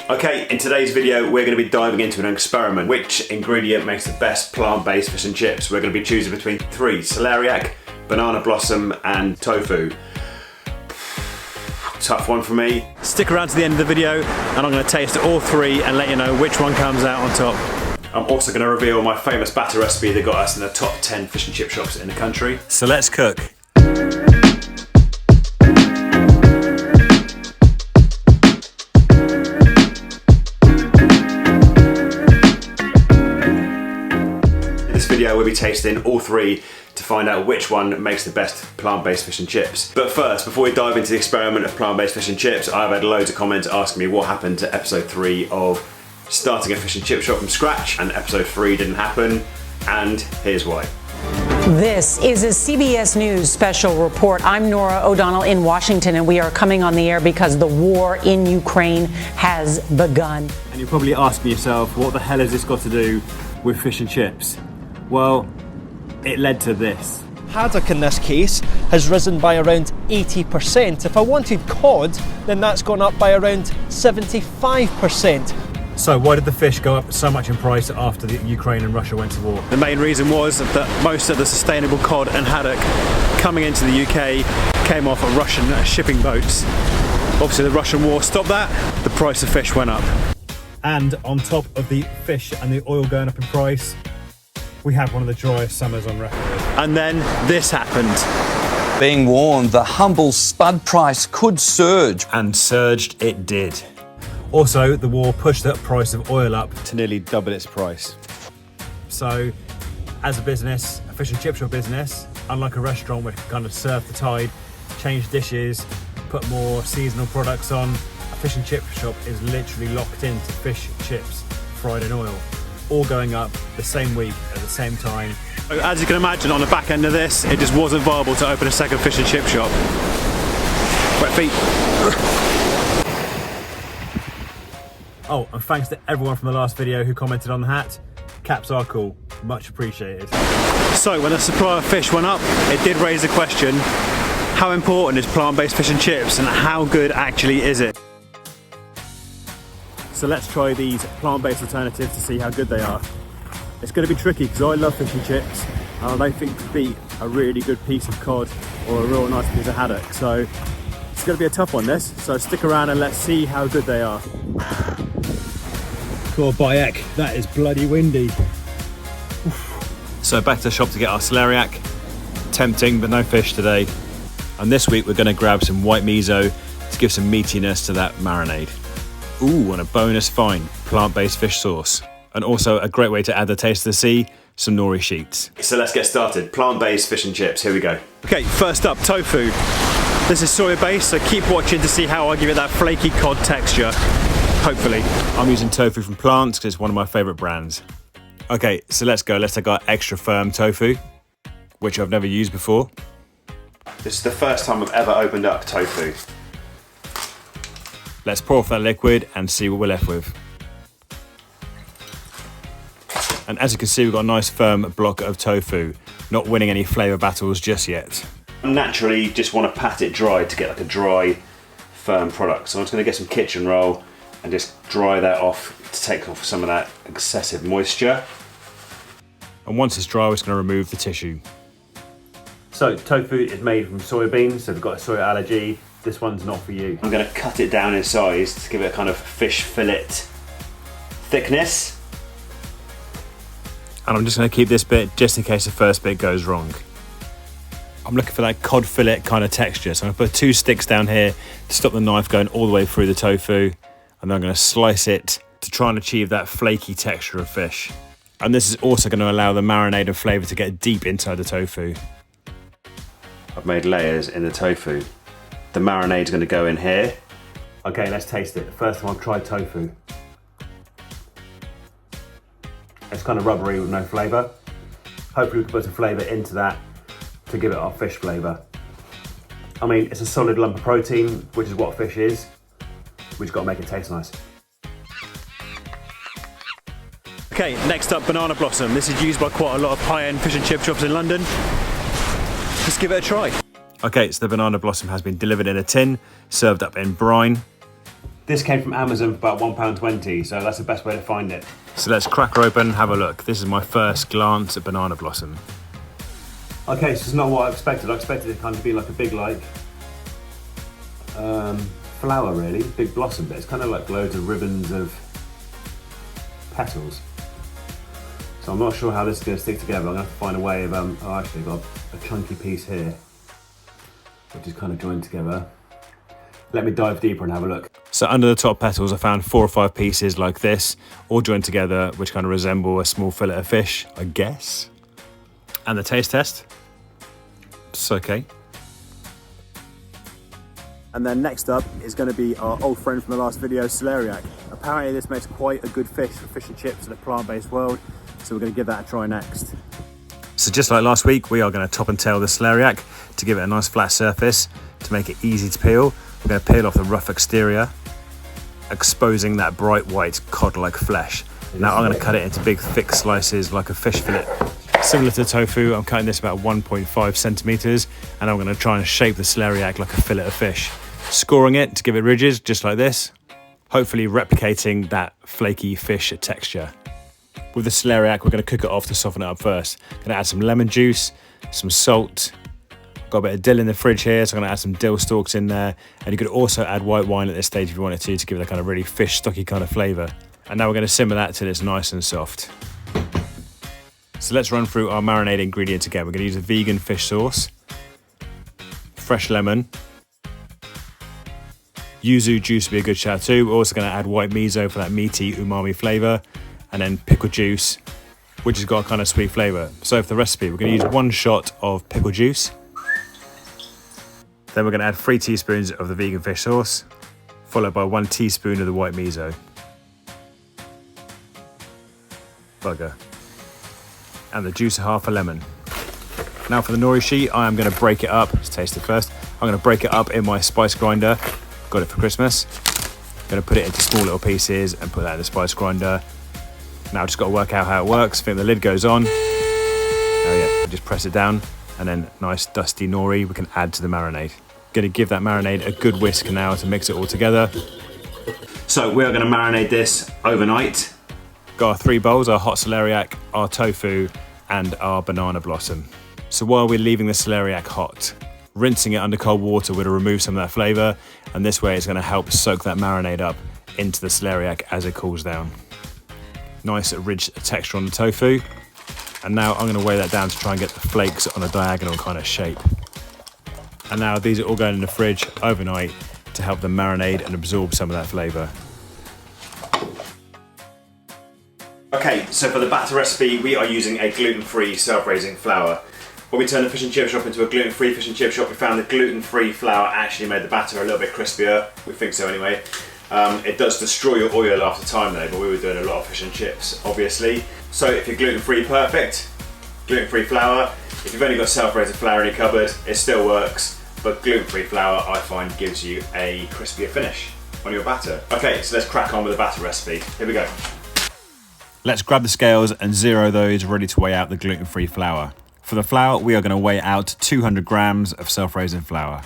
Okay, in today's video we're going to be diving into an experiment. Which ingredient makes the best plant-based fish and chips? We're going to be choosing between three: celeriac, banana blossom and tofu. Tough one for me. Stick around to the end of the video and I'm going to taste all three and let you know which one comes out on top. I'm also going to reveal my famous batter recipe that got us in the top 10 fish and chip shops in the country. So let's cook. In this video we'll be tasting all three to find out which one makes the best plant-based fish and chips. But first, before we dive into the experiment of plant-based fish and chips, I've had loads of comments asking me what happened to episode 3 of starting a fish and chip shop from scratch, and episode 3 didn't happen, and here's why. This is a CBS News special report. I'm Nora O'Donnell in Washington, and we are coming on the air because the war in Ukraine has begun. And you're probably asking yourself, what the hell has this got to do with fish and chips? Well, it led to this. Haddock in this case has risen by around 80%. If I wanted cod, then that's gone up by around 75%. So why did the fish go up so much in price after the Ukraine and Russia went to war? The main reason was that most of the sustainable cod and haddock coming into the UK came off of Russian shipping boats. Obviously the Russian war stopped that, the price of fish went up. And on top of the fish and the oil going up in price, we had one of the driest summers on record. And then this happened. Being warned, the humble spud price could surge. And surged it did. Also, the war pushed the price of oil up to nearly double its price. So, as a business, a fish and chip shop business, unlike a restaurant where you can kind of surf the tide, change dishes, put more seasonal products on, a fish and chip shop is literally locked into fish, chips, fried in oil, all going up the same week at the same time. As you can imagine, on the back end of this, it just wasn't viable to open a second fish and chip shop. Wet feet. Oh, and thanks to everyone from the last video who commented on the hat. Caps are cool, much appreciated. So when the supply of fish went up, it did raise the question, how important is plant-based fish and chips and how good actually is it? So let's try these plant-based alternatives to see how good they are. It's going to be tricky because I love fish and chips and I don't think to beat a really good piece of cod or a real nice piece of haddock. So it's going to be a tough one, this. So stick around and let's see how good they are. God, Bayek, that is bloody windy. So back to the shop to get our celeriac. Tempting, but no fish today. And this week we're going to grab some white miso to give some meatiness to that marinade. Ooh, and a bonus fine plant-based fish sauce. And also a great way to add the taste of the sea, some nori sheets. So let's get started. Plant-based fish and chips, here we go. Okay, first up, tofu. This is soya-based, so keep watching to see how I give it that flaky cod texture. Hopefully. I'm using tofu from Plants because it's one of my favourite brands. Okay, so let's go. Let's take our extra firm tofu, which I've never used before. This is the first time I've ever opened up tofu. Let's pour off that liquid and see what we're left with. And as you can see, we've got a nice firm block of tofu, not winning any flavour battles just yet. I naturally just want to pat it dry to get like a dry, firm product. So I'm just going to get some kitchen roll and just dry that off to take off some of that excessive moisture. And once it's dry, we're just going to remove the tissue. So tofu is made from soybeans, so if you've got a soy allergy, this one's not for you. I'm going to cut it down in size to give it a kind of fish fillet thickness. And I'm just going to keep this bit just in case the first bit goes wrong. I'm looking for that cod fillet kind of texture, so I'm going to put 2 sticks down here to stop the knife going all the way through the tofu, and then I'm going to slice it to try and achieve that flaky texture of fish. And this is also going to allow the marinade and flavour to get deep inside the tofu. I've made layers in the tofu. The marinade's going to go in here. Okay, let's taste it. The first time I've tried tofu. It's kind of rubbery with no flavour. Hopefully we can put some flavour into that to give it our fish flavour. I mean, it's a solid lump of protein, which is what fish is. We just got to make it taste nice. Okay, next up, banana blossom. This is used by quite a lot of high-end fish and chip shops in London. Let's give it a try. Okay, so the banana blossom has been delivered in a tin, served up in brine. This came from Amazon for about £1.20, so that's the best way to find it. So let's crack her open and have a look. This is my first glance at Banana Blossom. Okay, so it's not what I expected. I expected it to kind of be like a big, like, flower really, big blossom, but it's kind of like loads of ribbons of petals. So I'm not sure how this is going to stick together. I'm going to have to find a way of, oh actually I've got a chunky piece here, which is kind of joined together. Let me dive deeper and have a look. So under the top petals I found 4 or 5 pieces like this, all joined together, which kind of resemble a small fillet of fish, I guess. And the taste test, it's okay. And then next up is going to be our old friend from the last video, celeriac. Apparently this makes quite a good fish for fish and chips in a plant-based world, so we're going to give that a try next. So just like last week, we are going to top and tail the celeriac to give it a nice flat surface to make it easy to peel. We're going to peel off the rough exterior, exposing that bright white cod-like flesh. Now I'm going to cut it into big thick slices like a fish fillet. Similar to tofu, I'm cutting this about 1.5 centimeters, and I'm going to try and shape the celeriac like a fillet of fish, scoring it to give it ridges just like this, hopefully replicating that flaky fish texture. With the celeriac, we're going to cook it off to soften it up first. Going to add some lemon juice, some salt, got a bit of dill in the fridge here, so I'm going to add some dill stalks in there, and you could also add white wine at this stage if you wanted to give it a kind of really fish stocky kind of flavour. And now we're going to simmer that till it's nice and soft. So let's run through our marinated ingredients again. We're going to use a vegan fish sauce, fresh lemon, yuzu juice would be a good shout too. We're also going to add white miso for that meaty umami flavour, and then pickle juice, which has got a kind of sweet flavour. So for the recipe, we're going to use 1 shot of pickle juice. Then we're going to add 3 teaspoons of the vegan fish sauce, followed by 1 teaspoon of the white miso. Bugger. And the juice of half a lemon. Now for the nori sheet, I am going to break it up. Let's taste it first. I'm going to break it up in my spice grinder. Got it for Christmas. I'm going to put it into small little pieces and put that in the spice grinder. Now I've just got to work out how it works. I think the lid goes on. Oh yeah, just press it down, and then nice dusty nori we can add to the marinade. Going to give that marinade a good whisk now to mix it all together. So we are going to marinate this overnight. Got our 3 bowls, our hot celeriac, our tofu, and our banana blossom. So while we're leaving the celeriac hot, rinsing it under cold water will remove some of that flavour, and this way it's going to help soak that marinade up into the celeriac as it cools down. Nice rich texture on the tofu. And now I'm going to weigh that down to try and get the flakes on a diagonal kind of shape. And now these are all going in the fridge overnight to help them marinate and absorb some of that flavour. Okay, so for the batter recipe, we are using a gluten-free self-raising flour. When we turned the fish and chip shop into a gluten-free fish and chip shop, we found the gluten-free flour actually made the batter a little bit crispier. We think so anyway. It does destroy your oil after time though, but we were doing a lot of fish and chips, obviously. So if you're gluten-free, perfect. Gluten-free flour. If you've only got self-raising flour in your cupboard, it still works. But gluten-free flour, I find, gives you a crispier finish on your batter. Okay, so let's crack on with the batter recipe. Here we go. Let's grab the scales and zero those ready to weigh out the gluten-free flour. For the flour, we are going to weigh out 200 grams of self-raising flour.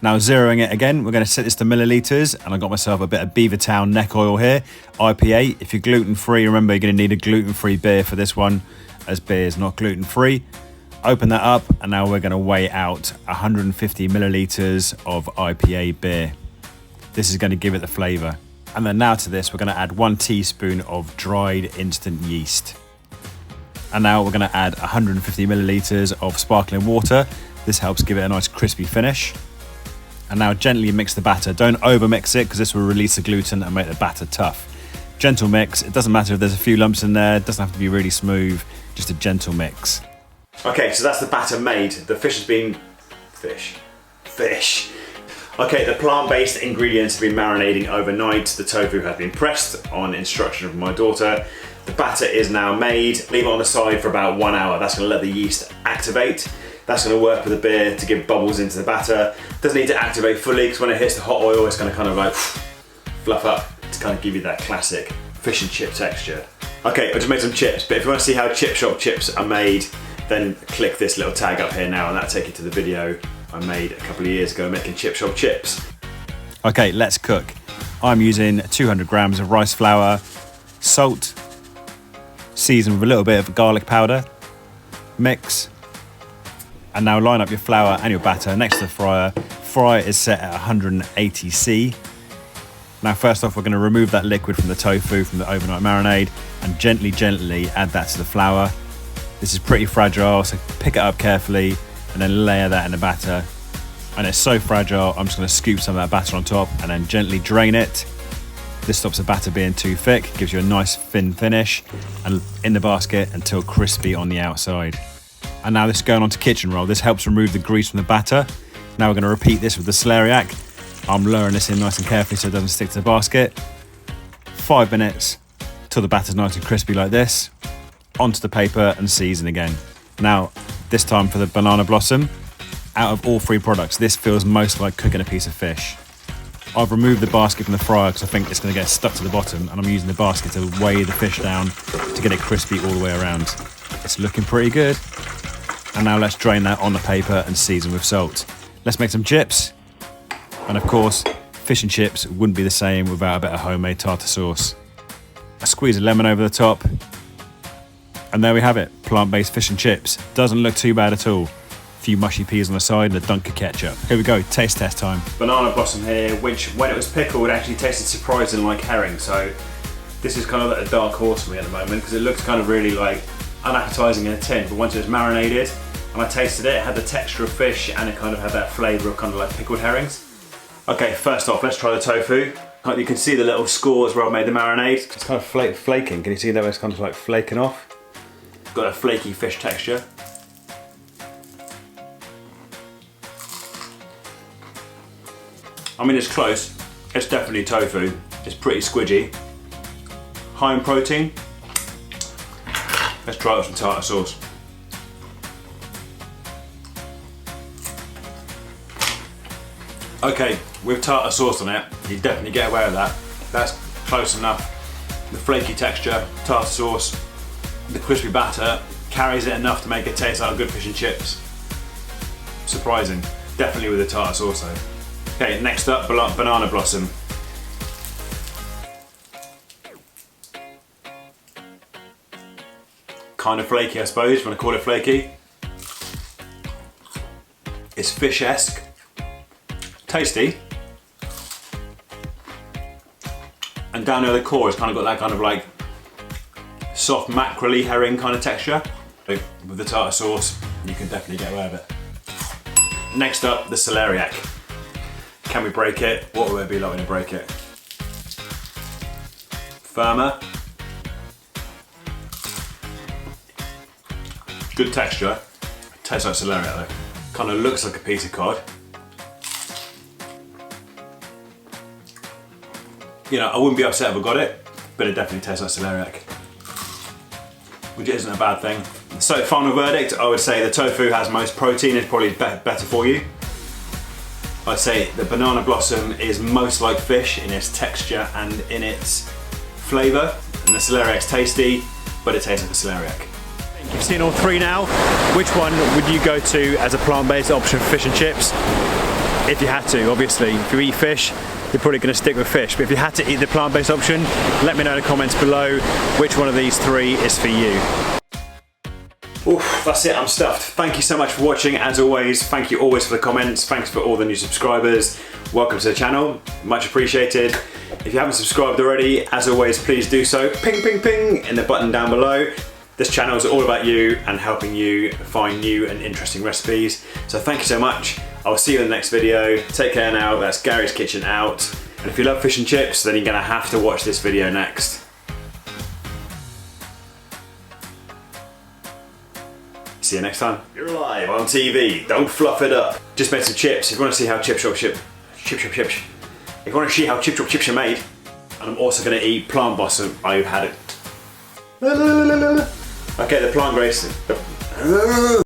Now zeroing it again, we're going to set this to millilitres, and I got myself a bit of Beavertown neck oil here, IPA. If you're gluten-free, remember you're going to need a gluten-free beer for this one, as beer is not gluten-free. Open that up, and now we're going to weigh out 150 millilitres of IPA beer. This is going to give it the flavour. And then now to this, we're going to add 1 teaspoon of dried instant yeast. And now we're going to add 150 millilitres of sparkling water. This helps give it a nice crispy finish. And now gently mix the batter. Don't over mix it because this will release the gluten and make the batter tough. Gentle mix. It doesn't matter if there's a few lumps in there. It doesn't have to be really smooth. Just a gentle mix. Okay, so that's the batter made. The fish has been... Fish. Okay, the plant-based ingredients have been marinating overnight. The tofu has been pressed on instruction of my daughter. The batter is now made. Leave it on the side for about 1 hour. That's going to let the yeast activate. That's going to work with the beer to give bubbles into the batter. Doesn't need to activate fully because when it hits the hot oil, it's going to kind of like fluff up to kind of give you that classic fish and chip texture. Okay, I just made some chips, but if you want to see how chip shop chips are made, then click this little tag up here now and that'll take you to the video I made a couple of years ago making chip shop chips. Okay, let's cook. I'm using 200 grams of rice flour, salt, season with a little bit of garlic powder, mix, and now line up your flour and your batter next to the fryer. Fryer is set at 180°C. Now first off, we're going to remove that liquid from the tofu from the overnight marinade and gently add that to the flour. This is pretty fragile, so pick it up carefully and then layer that in the batter. And it's so fragile, I'm just going to scoop some of that batter on top and then gently drain it. This stops the batter being too thick, gives you a nice thin finish, and in the basket until crispy on the outside. And now this is going on to kitchen roll. This helps remove the grease from the batter. Now we're going to repeat this with the celeriac. I'm lowering this in nice and carefully so it doesn't stick to the basket. 5 minutes till the batter's nice and crispy like this. Onto the paper and season again. Now, this time for the banana blossom. Out of all 3 products, this feels most like cooking a piece of fish. I've removed the basket from the fryer because I think it's going to get stuck to the bottom, and I'm using the basket to weigh the fish down to get it crispy all the way around. It's looking pretty good. And now let's drain that on the paper and season with salt. Let's make some chips. And of course, fish and chips wouldn't be the same without a bit of homemade tartar sauce. I squeeze a lemon over the top. And there we have it, plant-based fish and chips. Doesn't look too bad at all. A few mushy peas on the side and a dunk of ketchup. Here we go, taste test time. Banana blossom here, which when it was pickled actually tasted surprisingly like herring. So this is kind of like a dark horse for me at the moment because it looks kind of really like unappetizing in a tin. But once it was marinated and I tasted it, it had the texture of fish and it kind of had that flavour of kind of like pickled herrings. Okay, first off, let's try the tofu. You can see the little scores where I made the marinade. It's kind of flaking. Can you see that it's kind of like flaking off? Got a flaky fish texture. I mean, it's close. It's definitely tofu. It's pretty squidgy. High in protein. Let's try it with some tartar sauce. Okay, with tartar sauce on it, you definitely get away with that. That's close enough. The flaky texture, tartar sauce, the crispy batter carries it enough to make it taste like good fish and chips. Surprising. Definitely with the tartar sauce though. Okay, next up, banana blossom. Kind of flaky, I suppose, if you want to call it flaky. It's fish-esque. Tasty. And down near the core, it's kind of got that kind of like soft mackerel-y herring kind of texture. With the tartar sauce, you can definitely get away with it. Next up, the celeriac. Can we break it? What will it be like when we break it? Firmer. Good texture. Tastes like celeriac though. Kind of looks like a piece of cod. You know, I wouldn't be upset if I got it, but it definitely tastes like celeriac. Which isn't a bad thing. So final verdict, I would say the tofu has most protein, it's probably better for you. I'd say the banana blossom is most like fish in its texture and in its flavour, and the celeriac's tasty, but it tastes like a celeriac. You've seen all 3 now. Which one would you go to as a plant-based option for fish and chips? If you had to, obviously. If you eat fish, you're probably going to stick with fish, but if you had to eat the plant-based option, let me know in the comments below which one of these 3 is for you. Oof, that's it, I'm stuffed. Thank you so much for watching, as always. Thank you always for the comments. Thanks for all the new subscribers. Welcome to the channel, much appreciated. If you haven't subscribed already, as always, please do so. Ping, ping, ping in the button down below. This channel is all about you and helping you find new and interesting recipes. So thank you so much. I'll see you in the next video. Take care now, that's Gary's Kitchen out. And if you love fish and chips, then you're gonna have to watch this video next. See you next time. You're live on TV. Don't fluff it up. Just made some chips. If you want to see how chips. If you want to see how chips are made, and I'm also going to eat plant blossom. I've had it. Okay, the plant grace.